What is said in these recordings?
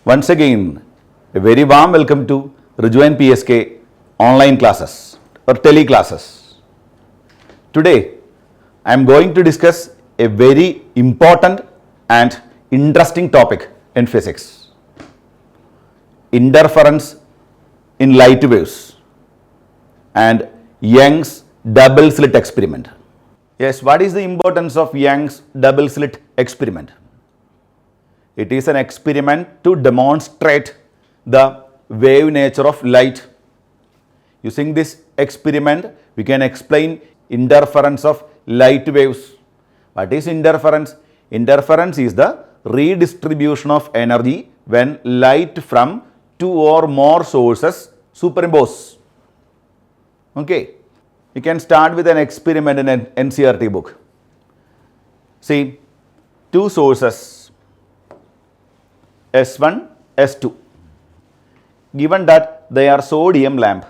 Once again, a very warm welcome to Rejoin PSK online classes or teleclasses. Today, I am going to discuss a very important and interesting topic in physics. Interference in light waves and Young's double slit experiment. Yes, what is the importance of Young's double slit experiment? It is an experiment to demonstrate the wave nature of light. Using this experiment, we can explain interference of light waves. What is interference? Interference is the redistribution of energy when light from two or more sources superimpose. Okay, we can start with an experiment in an NCERT book. See, two sources S1, S2. Given that they are sodium lamps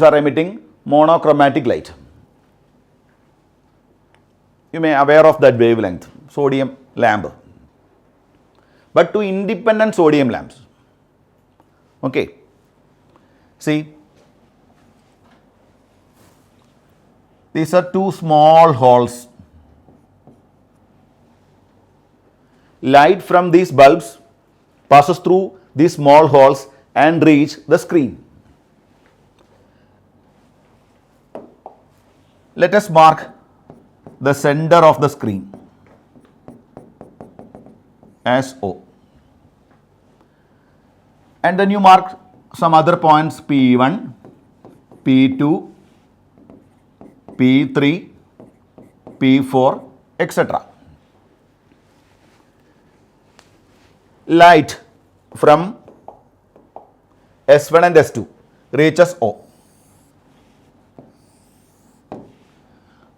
are emitting monochromatic light. You may be aware of that wavelength, sodium lamp. But two independent sodium lamps. Okay. See, these are two small holes. Light from these bulbs passes through these small holes and reach the screen. Let us mark the center of the screen as O. And then you mark some other points P1, P2, P3, P4, etc. Light from S1 and S2 reaches O.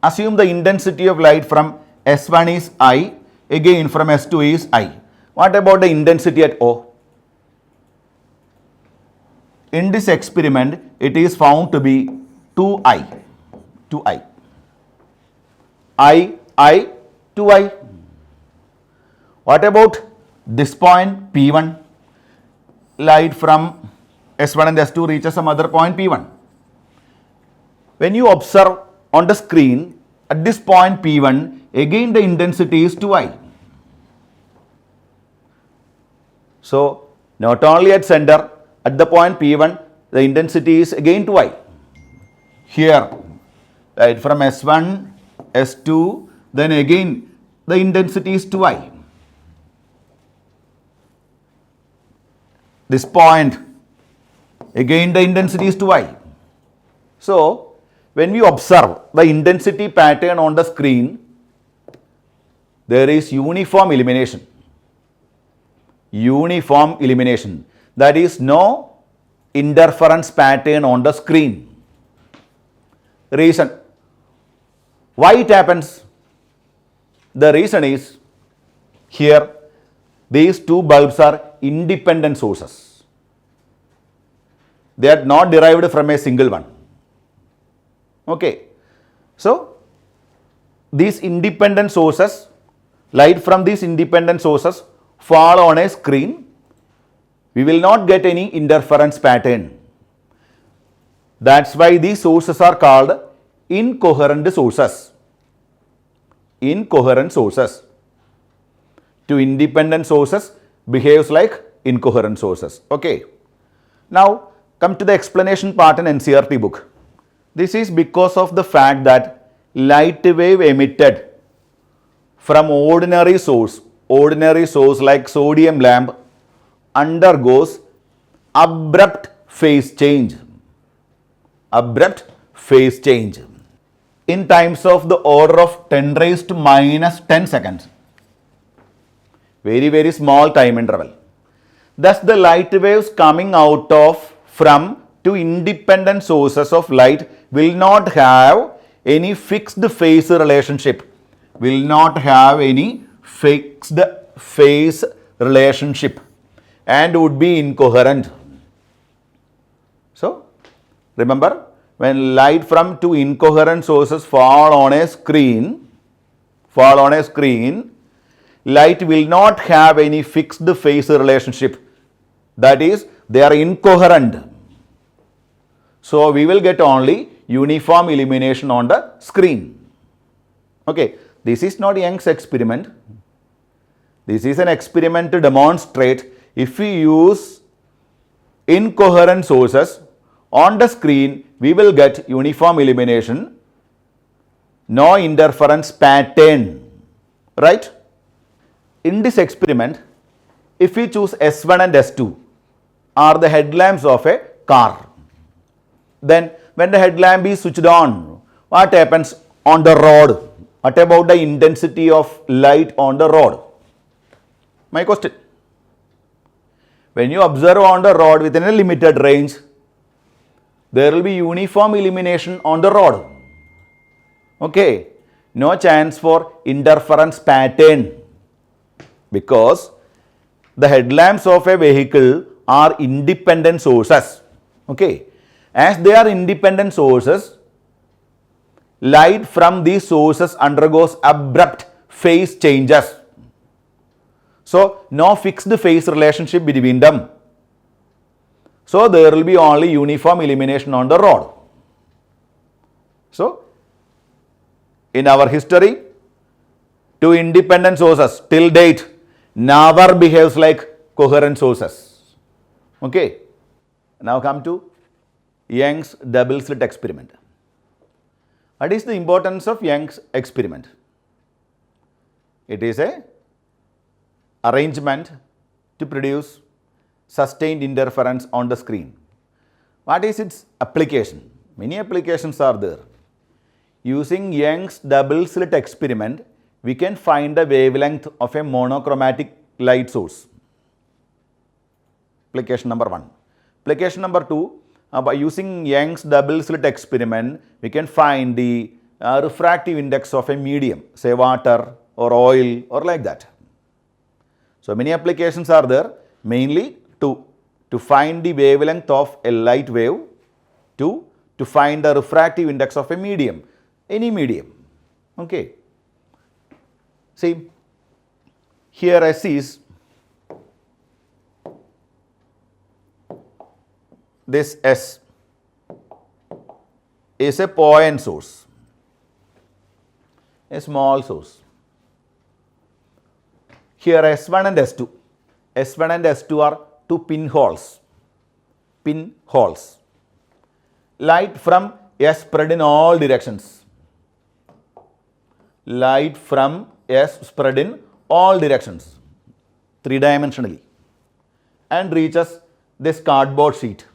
Assume the intensity of light from S1 is I, again from S2 is I. What about the intensity at O? In this experiment, it is found to be 2I. 2I. I, 2I. What about this point P1? Light from S1 and S2 reaches some other point P1. When you observe on the screen at this point P1, again the intensity is 2I. So, not only at center, at the point P1, the intensity is again 2I. Here, light from S1, S2, then again the intensity is 2I. This point, again the intensity is 2I. So, when we observe the intensity pattern on the screen, there is uniform illumination. Uniform illumination. That is, no interference pattern on the screen. Reason. Why it happens? The reason is, here these two bulbs are independent sources. They are not derived from a single one. Okay. So, these independent sources, light from these independent sources fall on a screen. We will not get any interference pattern. That's why these sources are called incoherent sources. Incoherent sources. Two independent sources behaves like incoherent sources. Okay. Now, come to the explanation part in NCERT book. This is because of the fact that light wave emitted from ordinary source like sodium lamp undergoes abrupt phase change. Abrupt phase change in times of the order of 10 raised to minus 10 seconds. Very, very small time interval. Thus, the light waves coming out of from two independent sources of light will not have any fixed phase relationship. Will not have any fixed phase relationship and would be incoherent. So, remember, when light from two incoherent sources fall on a screen, fall on a screen, light will not have any fixed phase relationship. That is, they are incoherent. So we will get only uniform illumination on the screen. Okay, this is not Young's experiment. This is an experiment to demonstrate if we use incoherent sources on the screen, we will get uniform illumination, no interference pattern, right? In this experiment, if we choose S1 and S2 are the headlamps of a car, then when the headlamp is switched on, what happens on the road? What about the intensity of light on the road? My question. When you observe on the road within a limited range, there will be uniform illumination on the road. Okay, no chance for interference pattern because the headlamps of a vehicle are independent sources. Okay, as they are independent sources, light from these sources undergoes abrupt phase changes. So, no fixed phase relationship between them. So, there will be only uniform illumination on the road. So, in our history, two independent sources till date never behaves like coherent sources. Okay. Now come to Young's double slit experiment. What is the importance of Young's experiment? It is a arrangement to produce sustained interference on the screen. What is its application? Many applications are there. Using Young's double slit experiment, we can find the wavelength of a monochromatic light source. Application number 1. Application number 2, by using Young's double slit experiment, we can find the refractive index of a medium, say water or oil or like that. So many applications are there, mainly to find the wavelength of a light wave, to find the refractive index of a medium, any medium. Okay. See, here S is this S is a point source, a small source. Here S1 and S2. S1 and S2 are two pinholes. Pinholes. Light from S spread in all directions. Light from S spread in all directions, three-dimensionally, and reaches this cardboard sheet.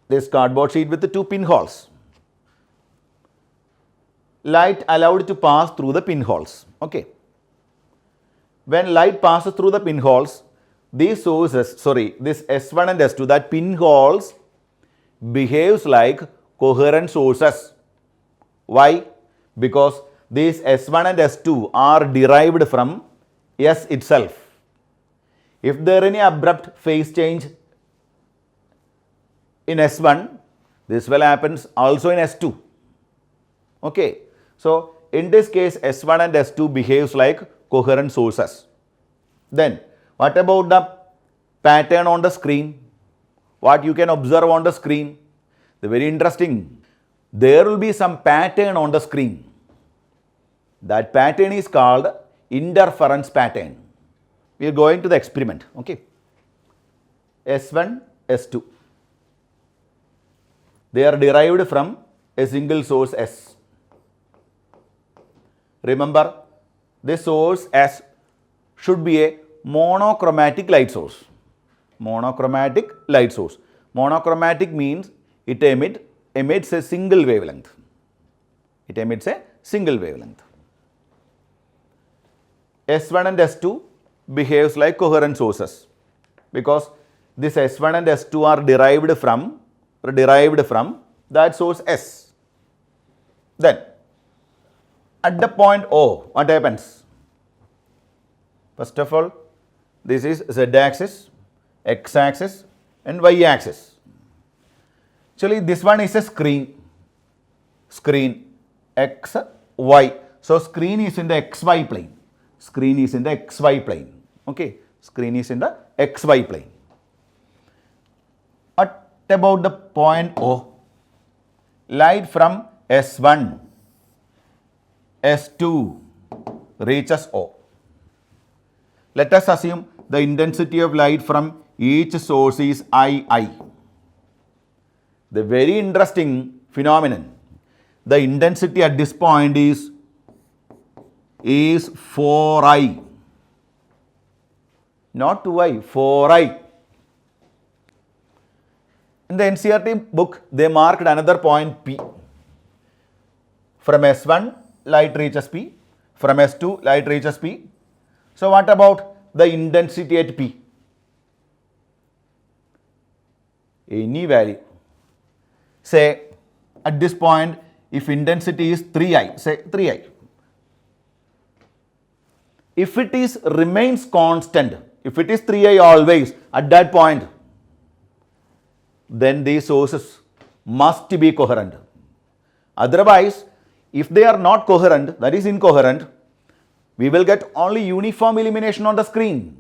This cardboard sheet with the two pinholes. Light allowed to pass through the pinholes. Okay. When light passes through the pinholes, these sources, this S1 and S2, that pinholes behaves like coherent sources. Why? Because these S1 and S2 are derived from S itself. If there is any abrupt phase change in S1, this will happen also in S2. Okay. So, in this case, S1 and S2 behaves like coherent sources. Then, what about the pattern on the screen? What you can observe on the screen? The very interesting. There will be some pattern on the screen. That pattern is called interference pattern. We are going to the experiment. Okay. S1, S2. They are derived from a single source S. Remember, this source S should be a monochromatic light source. Monochromatic light source. Monochromatic means it emits a single wavelength. It emits a single wavelength. S1 and S2 behaves like coherent sources because this S1 and S2 are derived from that source S. Then, at the point O, what happens? First of all, this is Z-axis, X-axis and Y-axis. Actually, this one is a screen. X, y. So screen is in the xy plane. Screen is in the xy plane. Okay, screen is in the xy plane. What about the point O? Light from S1, S2 reaches O. Let us assume the intensity of light from each source is II. The very interesting phenomenon. The intensity at this point is 4I. Not 2I, 4I. In the NCERT book, they marked another point P. From S1, light reaches P. From S2, light reaches P. So what about the intensity at P? Any value. Say at this point, if intensity is 3I, say 3I. If it is remains constant, if it is 3I always at that point, then these sources must be coherent. Otherwise, if they are not coherent, that is incoherent, we will get only uniform illumination on the screen.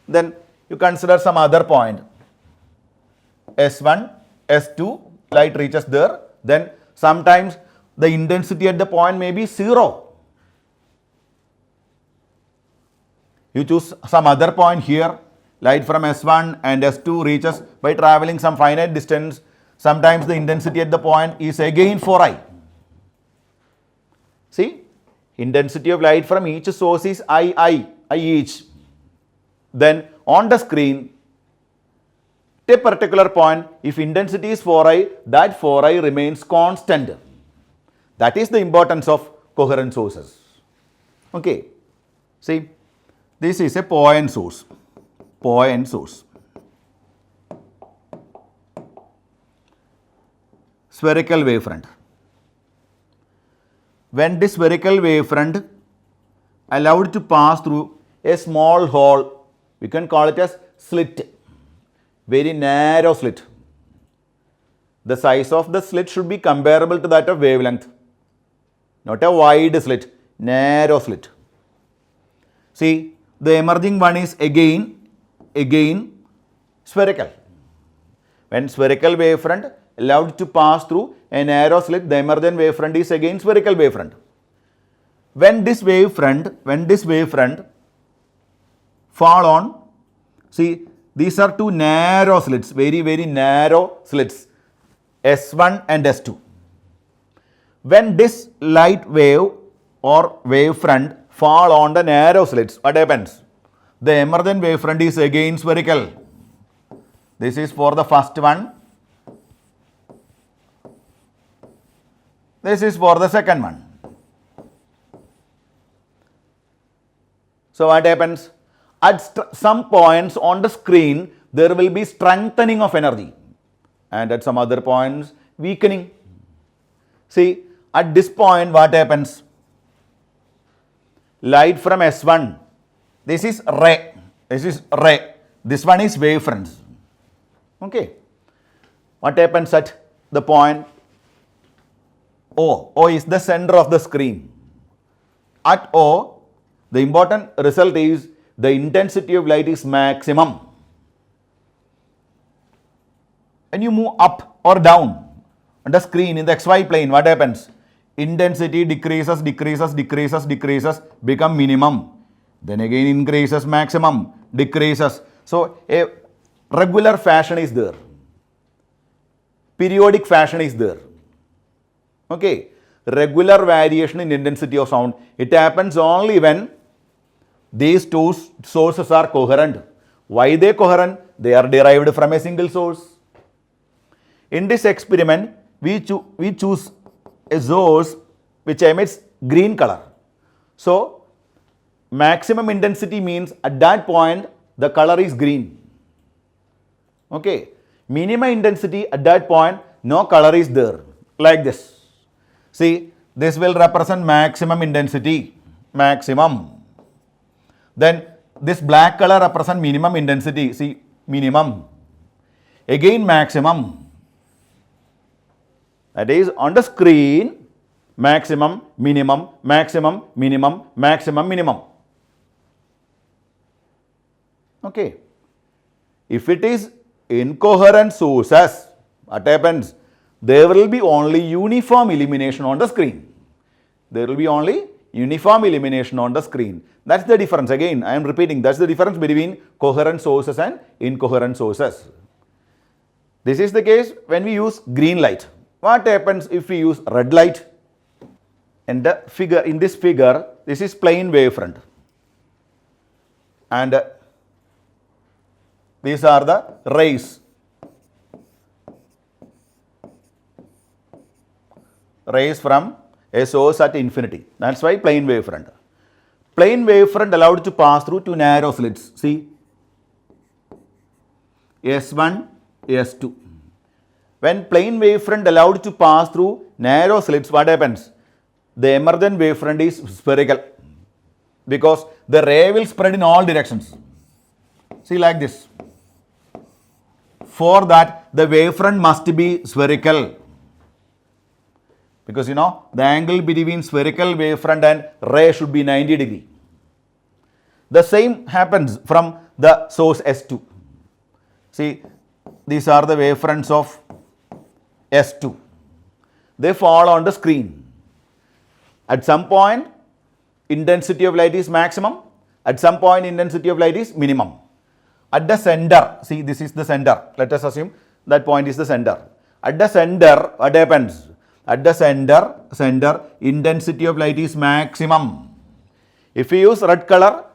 Then you consider some other point. S1, S2, light reaches there. Then sometimes the intensity at the point may be 0. You choose some other point here. Light from S1 and S2 reaches by traveling some finite distance. Sometimes the intensity at the point is again 4I. See, intensity of light from each source is I each. Then on the screen, at a particular point, if intensity is 4I, that 4I remains constant. That is the importance of coherent sources. Okay, see, this is a point source. Point source. Spherical wavefront. When this spherical wavefront allowed to pass through a small hole, we can call it as slit, very narrow slit. The size of the slit should be comparable to that of wavelength, not a wide slit, narrow slit. See, the emerging one is again spherical. When spherical wavefront allowed to pass through a narrow slit, the emergent wavefront is again spherical wavefront. When this wavefront fall on, see, these are two narrow slits, very narrow slits, S1 and S2. When this light wave or wavefront fall on the narrow slits, what happens? The emergent wavefront is again spherical. This is for the first one. This is for the second one. So what happens? At some points on the screen, there will be strengthening of energy, and at some other points, weakening. See, at this point, what happens? Light from S1, this is ray, this one is wavefronts. Okay. What happens at the point O? O is the center of the screen. At O, the important result is the intensity of light is maximum. When you move up or down on the screen in the XY plane, what happens? Intensity decreases, become minimum. Then again increases, maximum, decreases. So a regular fashion is there. Periodic fashion is there. Okay. Regular variation in intensity of sound. It happens only when these two sources are coherent. Why they coherent? They are derived from a single source. In this experiment, we choose a source which emits green color. So, maximum intensity means at that point the color is green. Okay. Minimum intensity at that point no color is there, like this. See, this will represent maximum intensity, maximum. Then this black color represents minimum intensity, see, minimum. Again maximum. That is on the screen, maximum, minimum, maximum, minimum, maximum, minimum. Okay. If it is incoherent sources, what happens? There will be only uniform illumination on the screen. There will be only uniform illumination on the screen. That's the difference. Again, I am repeating, that's the difference between coherent sources and incoherent sources. This is the case when we use green light. What happens if we use red light? In this figure, this is plane wavefront. And these are the rays. Rays from a source at infinity. That's why plane wavefront. Plane wavefront allowed to pass through two narrow slits. See, S1, S2. When plane wavefront allowed to pass through narrow slits, what happens? The emergent wavefront is spherical because the ray will spread in all directions. See, like this. For that, the wavefront must be spherical. Because the angle between spherical wavefront and ray should be 90 degree. The same happens from the source S2. See, these are the wavefronts of S2. They fall on the screen. At some point, intensity of light is maximum. At some point, intensity of light is minimum. At the center, see, this is the center. Let us assume that point is the center. At the center, what happens? At the center, intensity of light is maximum. If we use red color,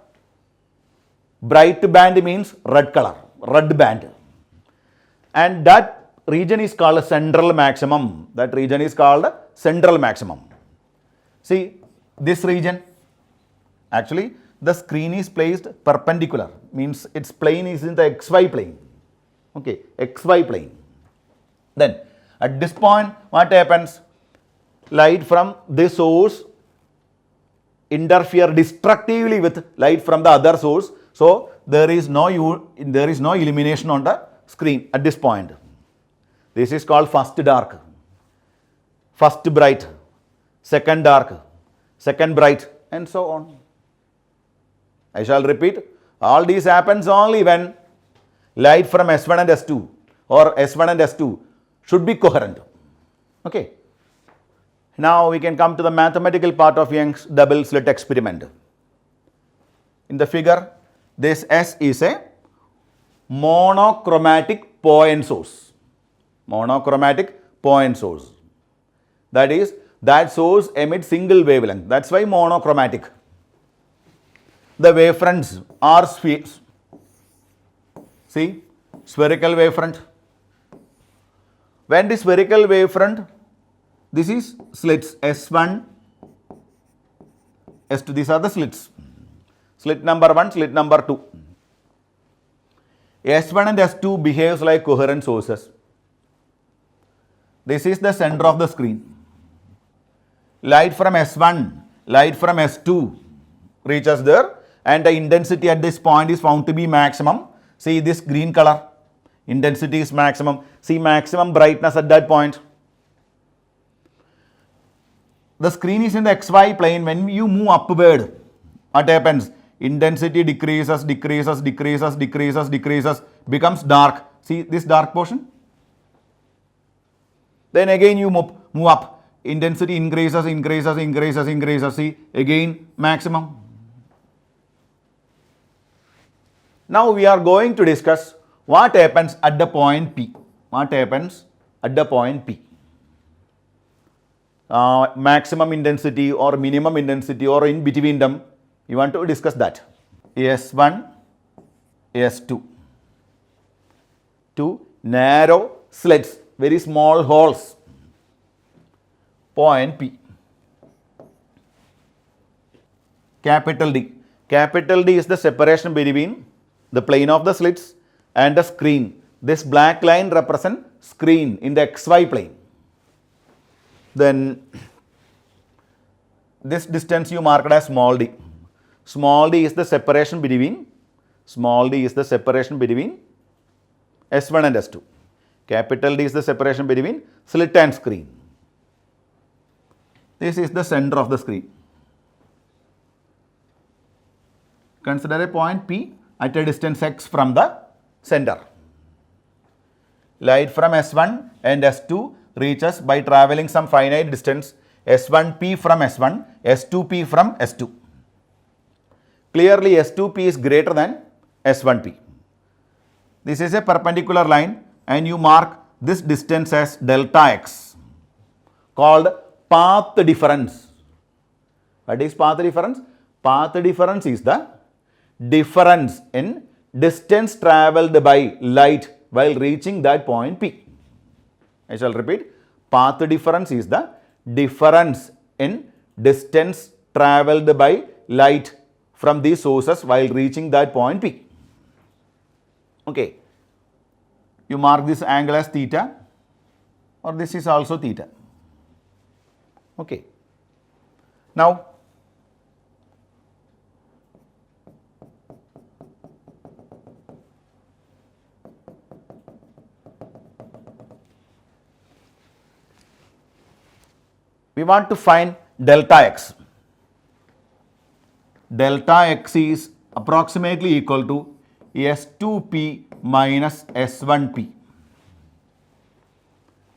bright band means red color, red band. And that region is called central maximum. That region is called central maximum. See, this region, actually, the screen is placed perpendicular, means its plane is in the XY plane. Okay, XY plane. Then, at this point, what happens? Light from this source interfere destructively with light from the other source. So, there is no illumination on the screen at this point. This is called first dark, first bright, second dark, second bright, and so on. I shall repeat, all these happens only when light from S1 and S2 or S1 and S2 should be coherent. Okay. Now we can come to the mathematical part of Young's double slit experiment. In the figure, this S is a monochromatic point source. Monochromatic point source. That is, that source emits single wavelength. That's why monochromatic. The wavefronts are spheres. See, spherical wavefront. When the spherical wavefront, this is slits S1, S2. These are the slits. Slit number 1, slit number 2. S1 and S2 behaves like coherent sources. This is the center of the screen. Light from S1, light from S2 reaches there, and the intensity at this point is found to be maximum. See this green color, intensity is maximum. See maximum brightness at that point. The screen is in the XY plane. When you move upward, what happens? Intensity decreases, decreases, decreases, decreases, decreases, becomes dark. See this dark portion? Then again you move up. Intensity increases, increases, increases, increases. See, again maximum. Now we are going to discuss what happens at the point P. What happens at the point P? Maximum intensity or minimum intensity or in between them. You want to discuss that. S1, S2. Two narrow slits, very small holes. Point P. Capital D. Capital D is the separation between the plane of the slits and the screen. This black line represents screen in the XY plane. Then this distance you marked as small d. Small d is the separation between S1 and S2. Capital D is the separation between slit and screen. This is the center of the screen. Consider a point P at a distance x from the center. Light from S1 and S2 reaches by traveling some finite distance S1P from S1, S2P from S2. Clearly S2P is greater than S1P. This is a perpendicular line and you mark this distance as delta x, called path difference. What is path difference? Path difference is the difference in distance travelled by light while reaching that point P. I shall repeat. Path difference is the difference in distance travelled by light from these sources while reaching that point P. Okay. You mark this angle as theta, or this is also theta. Okay. Now, we want to find delta x. Delta x is approximately equal to S2P minus S1P.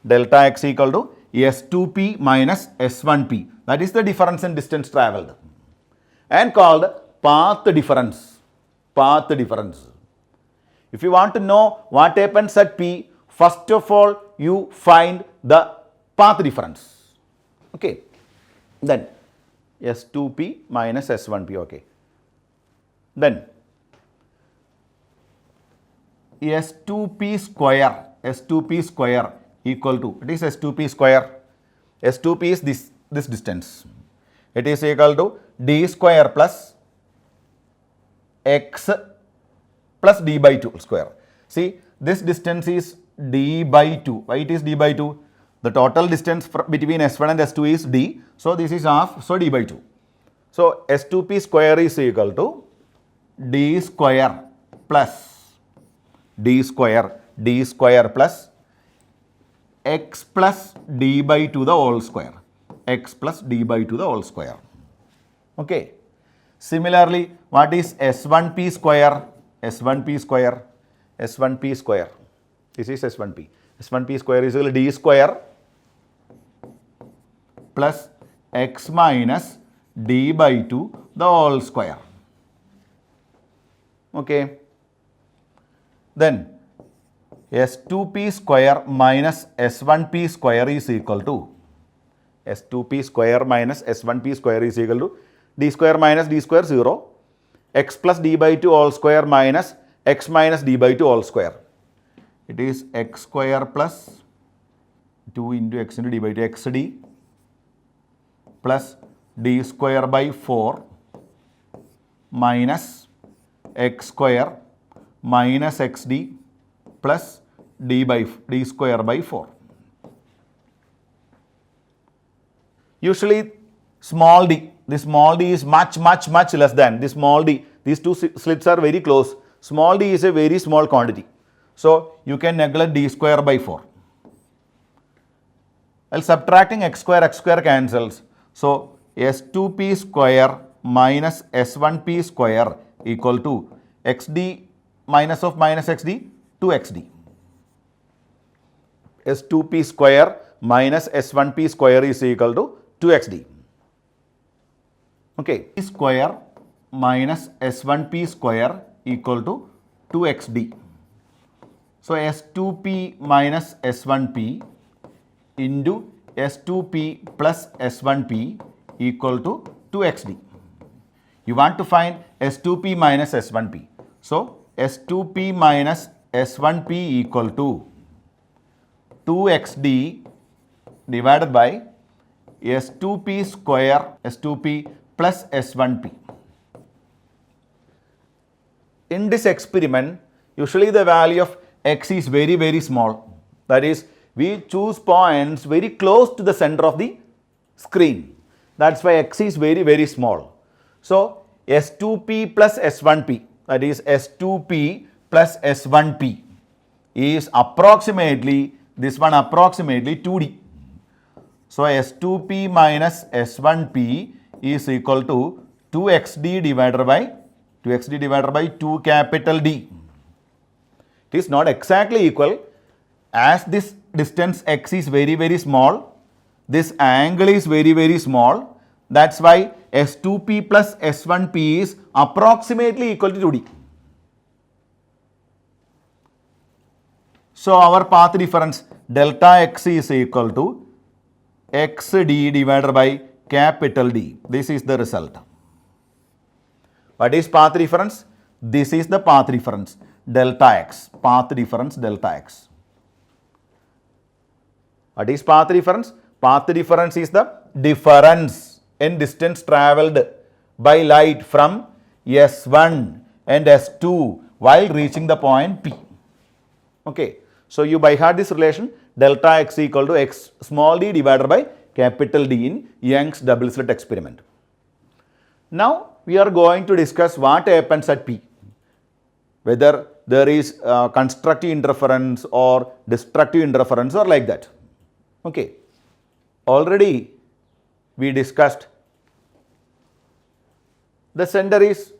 Delta x equal to S2P minus S1P. That is the difference in distance travelled and called path difference. Path difference. If you want to know what happens at P, first of all you find the path difference. Okay. Then S2P minus S1P. Okay. Then S2P square equal to, it is S2P square. S2P is this distance. It is equal to d square plus x plus d by 2 square. See, this distance is d by 2. Why it is d by 2? The total distance between S1 and S2 is d. So, this is half. So, d by 2. So, S2P square is equal to d square plus d square plus x plus d by 2 the whole square. X plus d by 2 the whole square. Okay. Similarly, what is S1P square? S1P square. S1P square. This is S1P. S1P square is equal to d square plus x minus d by 2 the whole square. Okay. Then S2P square minus S1P square is equal to S2P square minus S1P square is equal to d square minus d square 0, x plus d by 2 all square minus x minus d by 2 all square. It is x square plus 2 into x into d by 2 xd plus d square by 4 minus x square minus xd plus d square by 4. Usually small d, this small d is much less than this small d. These two slits are very close. Small d is a very small quantity. So, you can neglect d square by 4. While subtracting x square cancels. So, S2P square minus S1P square equal to xd minus of minus xd 2xd. S2P square minus S1P square is equal to 2xd. Okay. Square minus S1P square equal to 2xd. So, S2P minus S1P into S2P plus S1P equal to 2xd. You want to find S2P minus S1P. So, S2P minus S1P equal to 2xd divided by S2P square S2P plus S1P. In this experiment, usually the value of x is very small. That is, we choose points very close to the center of the screen. That's why x is very small. So, S2P plus S1P, that is S2P plus S1P is approximately, this one approximately 2D. So S2P minus S1P is equal to 2XD divided by 2 capital D. It is not exactly equal. As this distance x is very, very small, this angle is very, very small. That's why S2P plus S1P is approximately equal to 2D. So our path difference delta x is equal to XD divided by capital D. This is the result. What is path difference? This is the path difference delta x. Path difference delta x. What is path difference? Path difference is the difference in distance travelled by light from S1 and S2 while reaching the point P. Okay. So you by heart this relation delta x equal to x small d divided by capital D in Young's double slit experiment. Now we are going to discuss what happens at P. Whether there is constructive interference or destructive interference or like that. Okay. Already we discussed the center is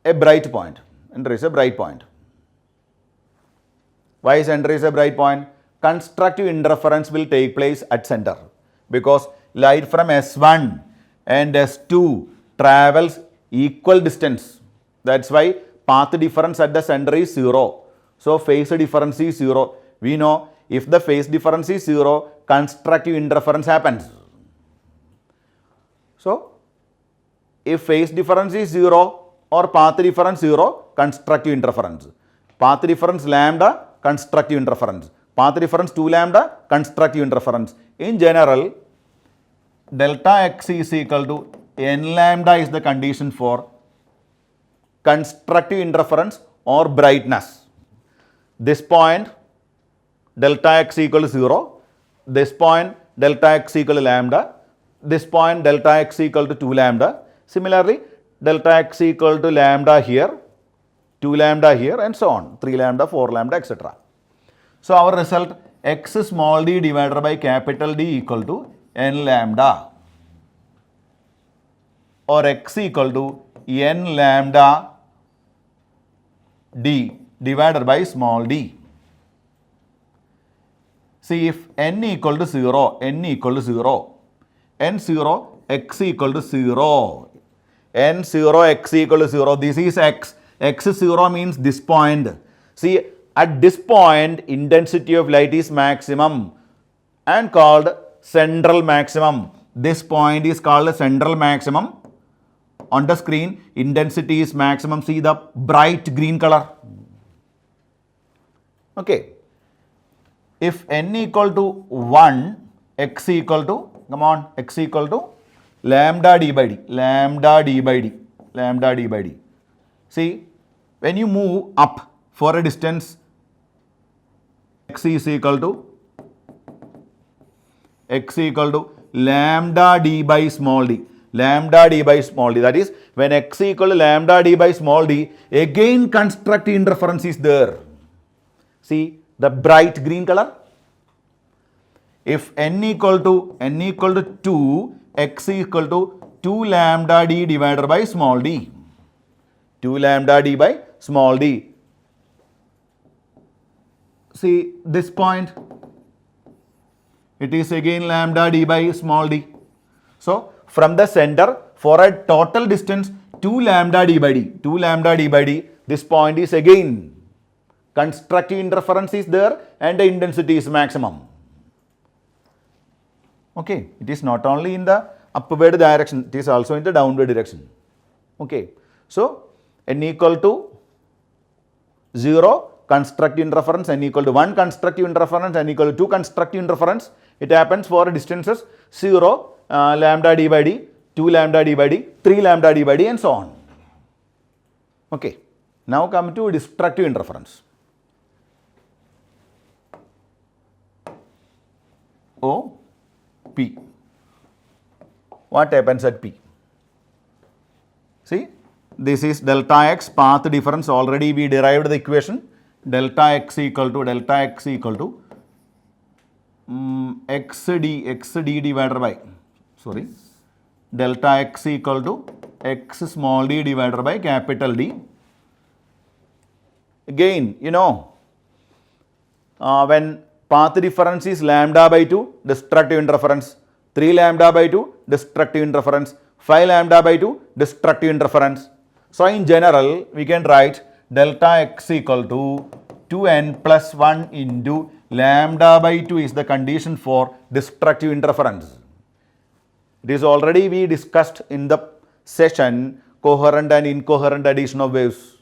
a bright point. Center is a bright point. Why center is a bright point? Constructive interference will take place at center because light from S1 and S2 travels equal distance. That's why path difference at the center is 0. So phase difference is 0. We know if the phase difference is 0, constructive interference happens. So if phase difference is 0 or path difference 0, constructive interference. Path difference lambda, constructive interference. Path difference 2 lambda, constructive interference. In general, delta x is equal to n lambda is the condition for constructive interference or brightness. This point delta x equal to 0, this point delta x equal to lambda, this point delta x equal to 2 lambda. Similarly, delta x equal to lambda here, 2 lambda here and so on, 3 lambda, 4 lambda, etc. So our result x small d divided by capital D equal to n lambda or x equal to n lambda d divided by small d. See, if n equal to 0, n equal to 0, n 0, x equal to 0, n 0, x equal to 0, this is x, x 0 means this point. See, at this point, intensity of light is maximum and called central maximum. This point is called central maximum. On the screen, intensity is maximum. See the bright green color. Okay. If n equal to 1, x equal to, come on, x equal to lambda d by d, lambda d by d, lambda d by d. See, when you move up for a distance, x is equal to lambda d by small d, lambda d by small d. That is, when x equal to lambda d by small d, again constructive interference is there. See the bright green color. If n equal to 2, x equal to 2 lambda d divided by small d. 2 lambda d by small d. See this point, it is again lambda d by small d. So from the center for a total distance 2 lambda d by d, 2 lambda d by d, this point is again constructive interference is there and the intensity is maximum. Okay, it is not only in the upward direction, it is also in the downward direction. Okay, so n equal to 0 constructive interference, n equal to 1 constructive interference, n equal to 2 constructive interference. It happens for distances 0, lambda d by d, 2 lambda d by d, 3 lambda d by d and so on. Okay, now come to destructive interference. O, P. What happens at P? See, this is delta x, path difference. Already we derived the equation delta x equal to xd divided by, sorry, delta x equal to x small d divided by capital D. Again, you know, when path difference is lambda by 2, destructive interference, 3 lambda by 2, destructive interference, 5 lambda by 2, destructive interference. So in general, we can write delta x equal to 2n plus 1 into lambda by 2 is the condition for destructive interference. It is already we discussed in the session coherent and incoherent addition of waves.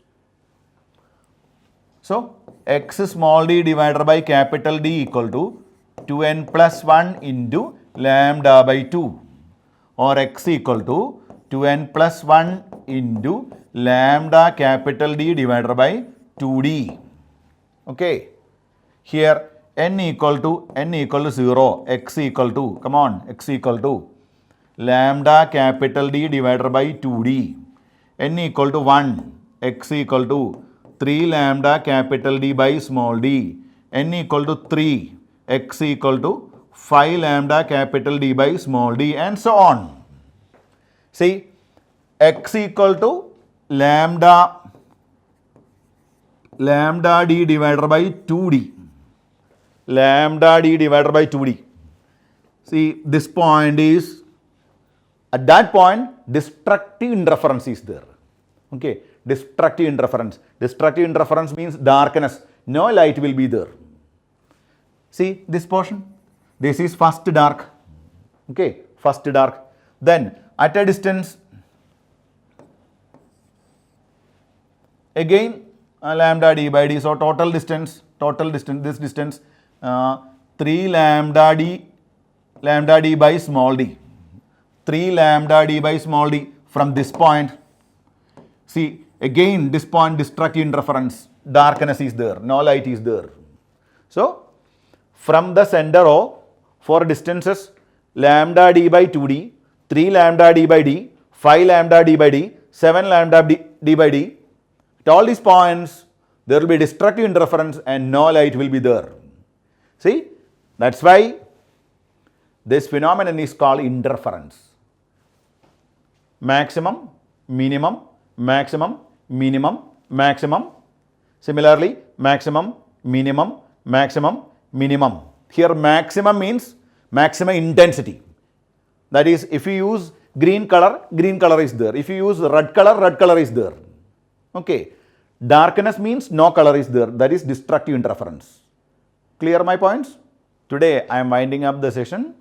So x small d divided by capital D equal to 2n plus 1 into lambda by 2, or x equal to 2n plus 1 into lambda capital D divided by 2d. Okay. Here n equal to 0, x equal to, come on, x equal to lambda capital D divided by 2d, n equal to 1, x equal to 3 lambda capital D by small d, n equal to 3, x equal to 5 lambda capital D by small d, and so on. See, x equal to lambda d divided by 2d, lambda d divided by 2d. See, this point is, at that point, destructive interference is there. Okay, destructive interference. Destructive interference means darkness. No light will be there. See this portion? This is first dark. Okay, first dark. Then at a distance, again lambda d by d. So total distance, this distance 3 lambda d by small d. 3 lambda d by small d from this point. See, again this point destructive interference, darkness is there, no light is there. So from the center O for distances lambda d by 2d, 3 lambda d by d, 5 lambda d by d, 7 lambda d by d, at all these points there will be destructive interference and no light will be there. See, that's why this phenomenon is called interference. Maximum, minimum, maximum, minimum, maximum. Similarly, maximum, minimum, maximum, minimum. Here maximum means maximum intensity. That is, if you use green color is there. If you use red color is there. Okay. Darkness means no color is there. That is destructive interference. Clear my points? Today I am winding up the session.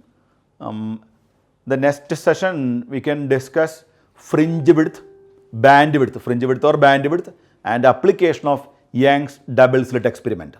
The next session we can discuss fringe width, bandwidth, and application of Young's double slit experiment.